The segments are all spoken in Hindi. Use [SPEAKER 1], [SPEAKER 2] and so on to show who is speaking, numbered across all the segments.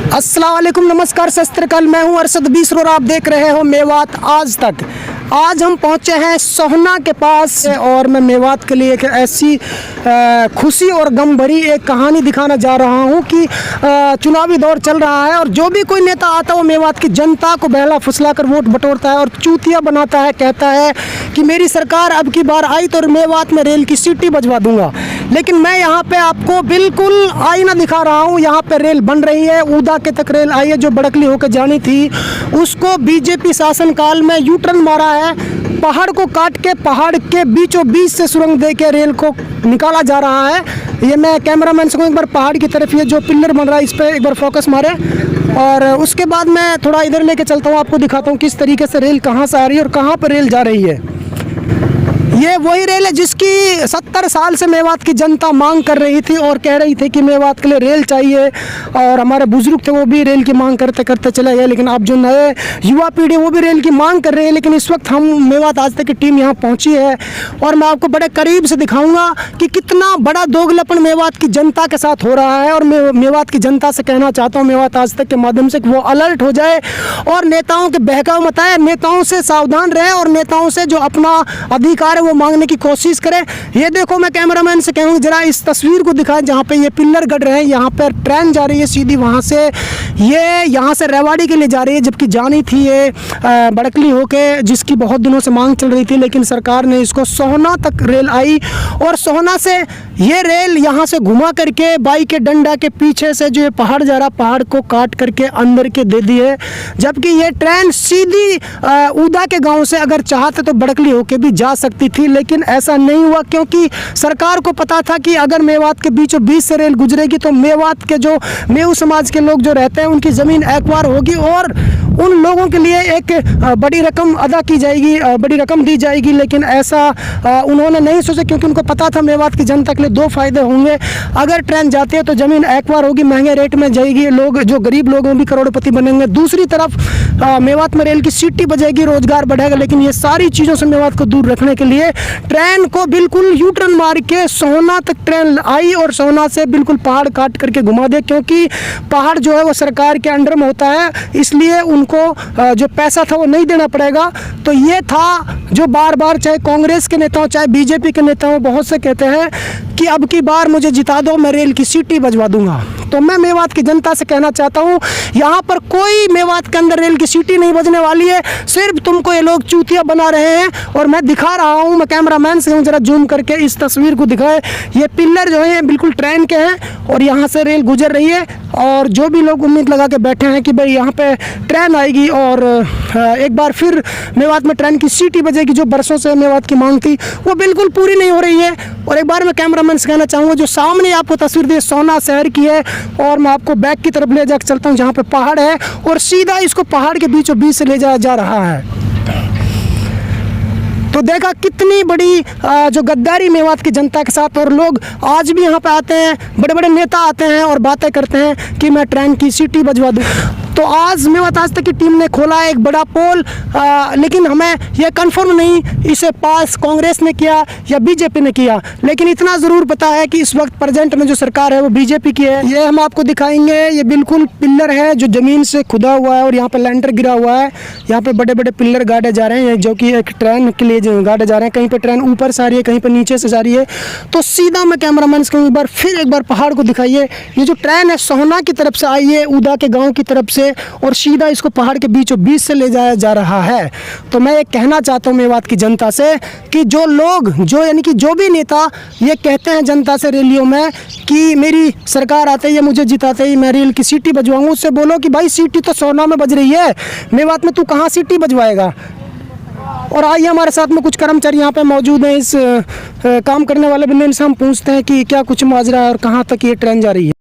[SPEAKER 1] अस्सलाम वालेकुम, नमस्कार, सत श्री अकाल। मैं हूं अरशद बीसर और आप देख रहे हो मेवात आज तक। आज हम पहुंचे हैं सोहना के पास और मैं मेवात के लिए एक ऐसी खुशी और गम भरी एक कहानी दिखाना जा रहा हूं कि चुनावी दौर चल रहा है और जो भी कोई नेता आता है वो मेवात की जनता को बहला फुसला कर वोट बटोरता है और चूतिया बनाता है। कहता है कि मेरी सरकार अब की बार आई तो मेवात में रेल की सीटी बजवा दूंगा। लेकिन मैं यहाँ पे आपको बिल्कुल आईना दिखा रहा हूँ। यहाँ पे रेल बन रही है, ऊदा के तक रेल आई है जो बड़कली होकर जानी थी। उसको बीजेपी शासनकाल में यू टर्न मारा है। पहाड़ को काट के पहाड़ के बीचों बीच से सुरंग दे के रेल को निकाला जा रहा है। ये मैं कैमरामैन से एक बार पहाड़ की तरफ ये जो पिलर बन रहा है इस पर एक बार फोकस मारे और उसके बाद मैं थोड़ा इधर लेके चलता हूँ, आपको दिखाता हूँ किस तरीके से रेल कहाँ से आ रही है और कहाँ पर रेल जा रही है। ये वही रेल है जिसकी 70 साल से मेवात की जनता मांग कर रही थी और कह रही थी कि मेवात के लिए रेल चाहिए और हमारे बुजुर्ग थे वो भी रेल की मांग करते करते चले गए। लेकिन अब जो नए युवा पीढ़ी वो भी रेल की मांग कर रही है। लेकिन इस वक्त हम मेवात आज तक की टीम यहाँ पहुँची है और मैं आपको बड़े करीब से दिखाऊँगा कि कितना बड़ा दोगलापन मेवात की जनता के साथ हो रहा है। और मैं मेवात की जनता से कहना चाहता हूँ मेवात आज तक के माध्यम से कि वो अलर्ट हो जाए और नेताओं के बहकाव मत आए, नेताओं से सावधान रहे और नेताओं से जो अपना अधिकार है वो मांगने की कोशिश करें। ये देखो, मैं कैमरामैन से कहूँगा जरा इस तस्वीर को दिखाएं जहाँ पे ये पिलर गड़ रहे हैं। यहाँ पर ट्रेन जा रही है सीधी वहाँ से, ये यहाँ से रेवाड़ी के लिए जा रही है जबकि जानी थी ये बड़कली होके जिसकी बहुत दिनों से मांग चल रही थी। लेकिन सरकार ने इसको सोहना तक रेल आई और सोहना से ये रेल यहाँ से घुमा करके बाई के डंडा के पीछे से जो ये पहाड़ जा रहा पहाड़ को काट करके अंदर के दे दी है। जबकि ये ट्रेन सीधी ऊदा के गाँव से अगर चाहते तो बड़कली होके भी जा सकती थी। लेकिन ऐसा नहीं हुआ क्योंकि सरकार को पता था कि अगर मेवात के बीचों बीच से रेल गुजरेगी तो मेवात के जो मेऊ समाज के लोग जो रहते हैं उनकी ज़मीन एक्वायर होगी और उन लोगों के लिए एक बड़ी रकम अदा की जाएगी, बड़ी रकम दी जाएगी। लेकिन ऐसा उन्होंने नहीं सोचा क्योंकि उनको पता था मेवात की जनता के लिए दो फायदे होंगे। अगर ट्रेन जाती है तो ज़मीन एक्वायर होगी, महंगे रेट में जाएगी, लोग जो गरीब लोग हैं भी करोड़पति बनेंगे। दूसरी तरफ मेवात में रेल की सीटी बजेगी, रोजगार बढ़ेगा। लेकिन ये सारी चीज़ों से मेवात को दूर रखने के लिए ट्रेन को बिल्कुल यू टर्न मार के सोहना तक ट्रेन आई और सोहना से बिल्कुल पहाड़ काट करके घुमा दे क्योंकि पहाड़ जो है वो सरकार के अंडर में होता है, इसलिए उनको जो पैसा था वो नहीं देना पड़ेगा। तो ये था जो बार बार चाहे कांग्रेस के नेताओं चाहे बीजेपी के नेताओं बहुत से कहते हैं कि अब की बार मुझे जिता दो, मैं रेल की सीटी बजवा दूंगा। तो मैं मेवात की जनता से कहना चाहता हूँ यहाँ पर कोई मेवात के अंदर रेल की सीटी नहीं बजने वाली है, सिर्फ तुमको ये लोग चूतिया बना रहे हैं। और मैं दिखा रहा हूँ, मैं कैमरामैन से हूँ, जरा जूम करके इस तस्वीर को दिखाए। ये पिलर जो है बिल्कुल ट्रेन के हैं और यहाँ से रेल गुजर रही है और जो भी लोग उम्मीद लगा के बैठे हैं कि भाई यहाँ पे ट्रेन आएगी और एक बार फिर मेवात में ट्रेन की सीटी बजेगी, जो बरसों से मेवात की मांग थी वो बिल्कुल पूरी नहीं हो रही है। और एक बार मैं कैमरामैन से कहना चाहूँगा जो सामने आपको तस्वीर दी सोहना शहर की है और मैं आपको बैक की तरफ ले जाकर चलता हूँ जहाँ पे पहाड़ है और सीधा इसको पहाड़ के बीचों बीच से ले जाया जा रहा है। तो देखा कितनी बड़ी जो गद्दारी मेवात की जनता के साथ। और लोग आज भी यहाँ पे आते हैं, बड़े बड़े नेता आते हैं और बातें करते हैं कि मैं ट्रेन की सीटी बजवा दूँ। तो आज मेवात आज तक की टीम ने खोला एक बड़ा पोल, लेकिन हमें यह कंफर्म नहीं इसे पास कांग्रेस ने किया या बीजेपी ने किया। लेकिन इतना ज़रूर पता है कि इस वक्त प्रेजेंट में जो सरकार है वो बीजेपी की है। ये हम आपको दिखाएंगे, ये बिल्कुल पिलर है जो ज़मीन से खुदा हुआ है और यहाँ पर लैंडर गिरा हुआ है। यहाँ पे बड़े बड़े पिलर गाड़े जा रहे हैं जो कि एक ट्रेन के लिए गाड़े जा रहे हैं। कहीं पर ट्रेन ऊपर से आ रही है, कहीं पर नीचे से जा रही है। तो सीधा मैं कैमरामैन से कहूँ एक बार पहाड़ को दिखाइए। ये जो ट्रेन है सोहना की तरफ से आई है, ऊदा के गाँव की तरफ से, और सीधा इसको पहाड़ के बीचों बीच से ले जाया जा रहा है। तो मैं ये कहना चाहता हूँ मेवात की जनता से कि जो लोग यानी कि जो भी नेता ये कहते हैं जनता से रैलियों में कि मेरी सरकार आते ही मुझे जिताते ही मैं रेल की सीटी बजवाऊंगा, उससे बोलो कि भाई सीटी तो सोहना में बज रही है, मेवात में तू कहाँ सीटी बजवाएगा। और आइए हमारे साथ में कुछ कर्मचारी यहाँ पे मौजूद हैं, इस काम करने वाले बंदे, इनसे हम पूछते हैं कि क्या कुछ माजरा है और कहाँ तक ये ट्रेन जा रही है।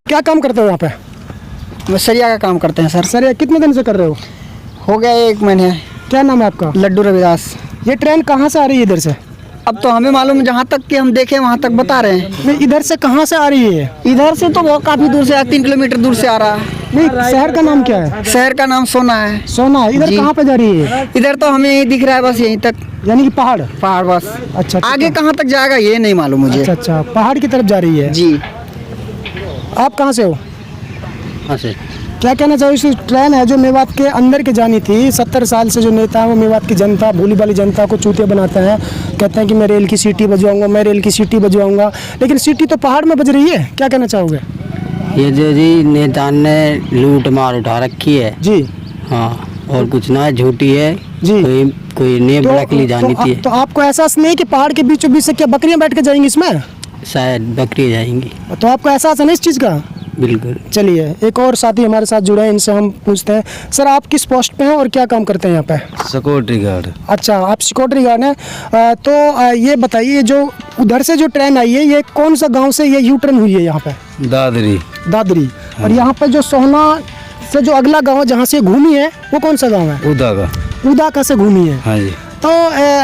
[SPEAKER 1] क्या काम करते हो यहाँ पे?
[SPEAKER 2] सरिया का काम करते हैं सर।
[SPEAKER 1] सरिया कितने दिन से कर रहे
[SPEAKER 2] हो गया 1 महीने।
[SPEAKER 1] क्या नाम है आपका?
[SPEAKER 2] लड्डू रविदास।
[SPEAKER 1] ये ट्रेन कहाँ से आ रही है इधर से?
[SPEAKER 2] अब तो हमें मालूम, जहाँ तक कि हम देखे वहाँ तक बता रहे हैं।
[SPEAKER 1] नहीं, इधर से कहाँ से आ रही है?
[SPEAKER 2] इधर से तो बहुत काफ़ी दूर से 3 किलोमीटर दूर से आ रहा है।
[SPEAKER 1] नहीं, शहर का नाम क्या है?
[SPEAKER 2] शहर का नाम सोना है।
[SPEAKER 1] सोना। इधर कहाँ पे जा रही है?
[SPEAKER 2] इधर तो हमें यही दिख रहा है, बस यहीं तक।
[SPEAKER 1] यानी कि पहाड़।
[SPEAKER 2] पहाड़ बस।
[SPEAKER 1] अच्छा,
[SPEAKER 2] आगे कहाँ तक जाएगा ये नहीं मालूम मुझे।
[SPEAKER 1] अच्छा अच्छा, पहाड़ की तरफ जा रही है
[SPEAKER 2] जी।
[SPEAKER 1] आप कहाँ से हो?
[SPEAKER 3] हाँ सर।
[SPEAKER 1] क्या कहना चाहो, इस ट्रेन है जो मेवात के अंदर के जानी थी, 70 साल से जो नेता है वो मेवात की जनता, भोली भाली जनता को चूतिया बनाते हैं, कहते हैं कि मैं रेल की सीटी बजवाऊंगा, मैं रेल की सीटी बजवाऊंगा, लेकिन सीटी तो पहाड़ में बज रही है। क्या कहना चाहोगे?
[SPEAKER 3] ये जो जी नेता ने लूट मार उठा रखी है
[SPEAKER 1] जी
[SPEAKER 3] हाँ, और कुछ ना है, झूठी है
[SPEAKER 1] जी।
[SPEAKER 3] कोई ने बड़ा के लिए जानी थी।
[SPEAKER 1] तो आपको एहसास नहीं कि पहाड़ के बीचों बीच से क्या बकरियां बैठ के जाएंगी इसमें?
[SPEAKER 3] शायद बकरी जाएंगी।
[SPEAKER 1] तो आपको एहसास है ना इस चीज़ का?
[SPEAKER 3] बिल्कुल।
[SPEAKER 1] चलिए, एक और साथी हमारे साथ जुड़े हैं, इनसे हम पूछते हैं। सर, आप किस पोस्ट पे हैं और क्या काम करते हैं यहाँ पे?
[SPEAKER 4] Security guard.
[SPEAKER 1] अच्छा, आप सिक्योरिटी गार्ड हैं। तो ये बताइए, जो उधर से जो ट्रेन आई है, ये कौन सा गांव से ये यू टर्न हुई है यहाँ पे?
[SPEAKER 4] दादरी।
[SPEAKER 1] दादरी। और यहाँ पे जो सोहना से जो अगला गांव जहाँ से घूमी है वो कौन सा गांव है?
[SPEAKER 4] उदा का।
[SPEAKER 1] उदा से घूमी है।
[SPEAKER 4] हाँ जी।
[SPEAKER 1] तो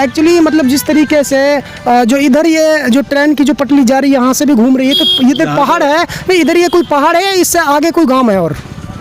[SPEAKER 1] एक्चुअली मतलब जिस तरीके से जो इधर ये जो ट्रेन की जो पटरी जा रही है यहाँ से भी घूम रही है, तो ये तो पहाड़ है नहीं, इधर ये कोई पहाड़ है या इससे आगे कोई गांव है? और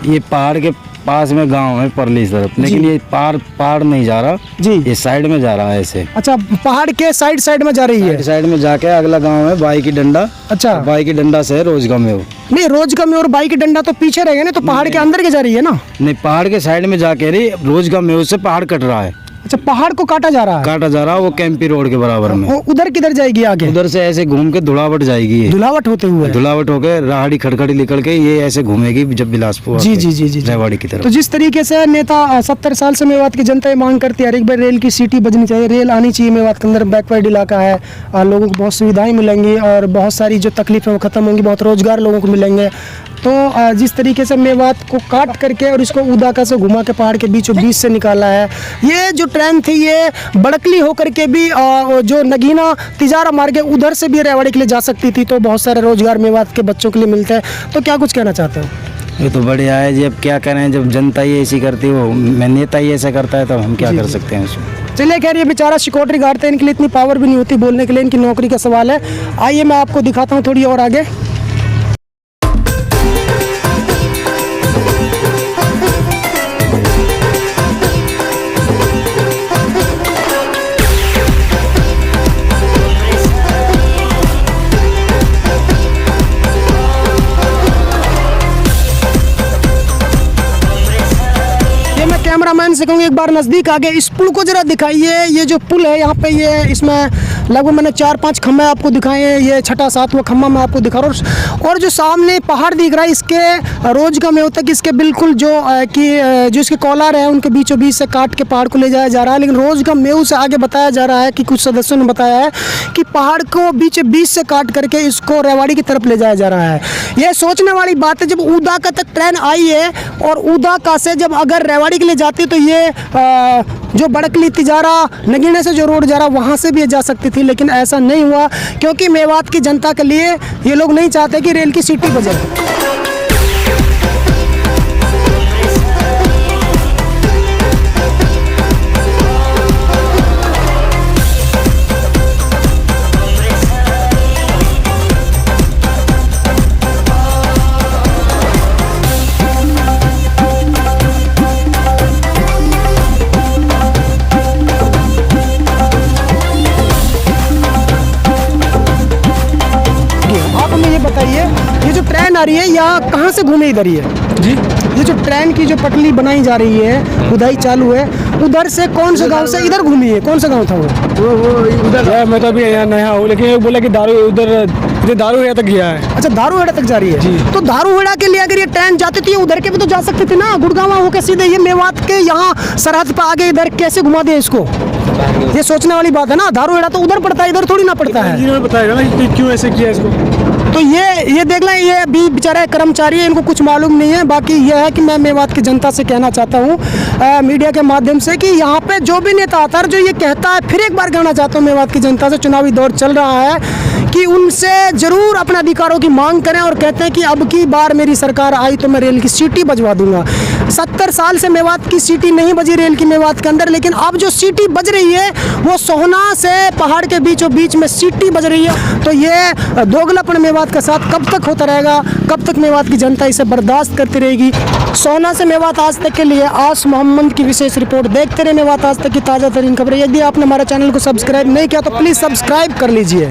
[SPEAKER 4] ये पहाड़ के पास में गांव है परली तरफ, लेकिन ये पहाड़ नहीं जा रहा
[SPEAKER 1] जी,
[SPEAKER 4] ये साइड में जा रहा है ऐसे।
[SPEAKER 1] अच्छा, पहाड़ के साइड में जा रही है।
[SPEAKER 4] साइड में जाके अगला गांव है बाई की डंडा।
[SPEAKER 1] अच्छा,
[SPEAKER 4] बाई की डंडा से रोजगार में हो।
[SPEAKER 1] नहीं, रोजगार में और बाई की डंडा तो पीछे रहेगा ना, तो पहाड़ के अंदर के जा रही है ना?
[SPEAKER 4] नहीं, पहाड़ के साइड में जाके रे रोजगार में से पहाड़ कट रहा है।
[SPEAKER 1] अच्छा, पहाड़ को काटा जा रहा है।
[SPEAKER 4] काटा जा रहा है वो कैंपी रोड के बराबर में।
[SPEAKER 1] वो उधर किधर जाएगी आगे?
[SPEAKER 4] उधर से ऐसे घूम के धुलावट जाएगी ये।
[SPEAKER 1] धुलावट होते हुए?
[SPEAKER 4] धुलावट होके राहड़ी खड़खड़ी निकल के ये ऐसे घूमेगी जब बिलासपुर
[SPEAKER 1] जी जी जी जी
[SPEAKER 4] रेवाड़ी की तरफ।
[SPEAKER 1] तो जिस तरीके से नेता 70 साल से मेवात की जनता ये मांग करती है, एक बार रेल की सीटी बजनी चाहिए, रेल आनी चाहिए। मेवात के अंदर बैकवर्ड इलाका है, लोगों को बहुत सुविधाएं मिलेंगी और बहुत सारी जो तकलीफें वो खत्म होंगी, बहुत रोजगार लोगों को मिलेंगे। तो जिस तरीके से मेवात को काट करके और इसको उदाका से घुमा के पहाड़ के बीचों बीच से निकाला है, ये जो ट्रेन थी ये बड़कली होकर के भी जो नगीना तिजारा मार्ग उधर से भी रेवाड़ी के लिए जा सकती थी, तो बहुत सारे रोजगार मेवात के बच्चों के लिए मिलते हैं। तो क्या कुछ कहना चाहते हो?
[SPEAKER 4] ये तो बढ़िया है जी, अब क्या करें, जब जनता ही ऐसी करती है, वो मैं नेता ही ऐसा करता है, तो हम क्या कर सकते हैं उसमें।
[SPEAKER 1] चलिए, खैर, ये बेचारा सिक्योरिटी गार्ड थे, इनके लिए इतनी पावर भी नहीं होती बोलने के लिए, इनकी नौकरी का सवाल है। आइए मैं आपको दिखाता हूँ थोड़ी और आगे। कैमरामैन से कहूँगी एक बार नज़दीक आगे इस पुल को जरा दिखाइए। ये जो पुल है यहाँ पे, ये इसमें लगभग मैंने 4-5 खम्भे आपको दिखाए हैं, ये 6वां-7वां खम्भा मैं आपको दिखा रहा हूँ। और जो सामने पहाड़ दिख रहा है, इसके रोज का मेव तक इसके बिल्कुल जो इसके कॉलर है उनके बीचों बीच से काट के पहाड़ को ले जाया जा रहा है। लेकिन रोज का मेव से आगे बताया जा रहा है कि कुछ सदस्यों ने बताया है कि पहाड़ को बीच से काट करके इसको रेवाड़ी की तरफ ले जाया जा रहा है। यह सोचने वाली बात है, जब उदाका तक ट्रेन आई है और उदाका से जब अगर रेवाड़ी के लिए जाती तो ये जो बड़कली तिजारा नगीने से जो रोड जा रहा वहाँ से भी जा सकती थी, लेकिन ऐसा नहीं हुआ क्योंकि मेवात की जनता के लिए ये लोग नहीं चाहते कि रेल की सीटी बजे। बताइए, ये जो ट्रेन आ रही है यहाँ कहाँ से घूमे इधर ये जी? ये जो ट्रेन की जो पटरी बनाई जा रही है, खुदाई चालू है, उधर से कौन से गांव से इधर घूमी है? कौन सा गांव था वो
[SPEAKER 5] उधर? मैं तो अभी यहाँ नया हूँ, लेकिन ये बोला कि इधर दारूहेड़ा तक गया है।
[SPEAKER 1] अच्छा, दारूहेड़ा तक जा रही है जी। तो दारूहेड़ा के लिए अगर ये ट्रेन जाती थी उधर के भी तो जा सकती थी ना, गुड़गांव होकर सीधे ये मेवात के यहाँ सरहद पर आगे इधर कैसे घुमा दे इसको? ये सोचने वाली बात है ना। दारूहेड़ा तो उधर पड़ता है, इधर थोड़ी ना पड़ता है।
[SPEAKER 5] इंजीनियर बताएगा ना क्यों ऐसे किया इसको।
[SPEAKER 1] तो ये देख लें, ये भी बेचारे कर्मचारी है, इनको कुछ मालूम नहीं है। बाकी ये है कि मैं मेवात की जनता से कहना चाहता हूँ मीडिया के माध्यम से कि यहाँ पे जो भी नेता आता है जो ये कहता है, फिर एक बार कहना चाहता हूँ मेवात की जनता से, चुनावी दौर चल रहा है, कि उनसे ज़रूर अपने अधिकारों की मांग करें और कहते हैं कि अब की बार मेरी सरकार आई तो मैं रेल की सीटी बजवा दूंगा। 70 साल से मेवात की सीटी नहीं बजी रेल की मेवात के अंदर, लेकिन अब जो सीटी बज रही है वो सोहना से पहाड़ के बीचों बीच में सीटी बज रही है। तो ये दोगलापन मेवात के साथ कब तक होता रहेगा, कब तक मेवात की जनता इसे बर्दाश्त करती रहेगी। सोहना से मेवात आज तक के लिए आस मोहम्मद की विशेष रिपोर्ट। देखते रहे मेवात आज तक की ताज़ा तरीन खबरें। यदि आपने हमारे चैनल को सब्सक्राइब नहीं किया तो प्लीज़ सब्सक्राइब कर लीजिए।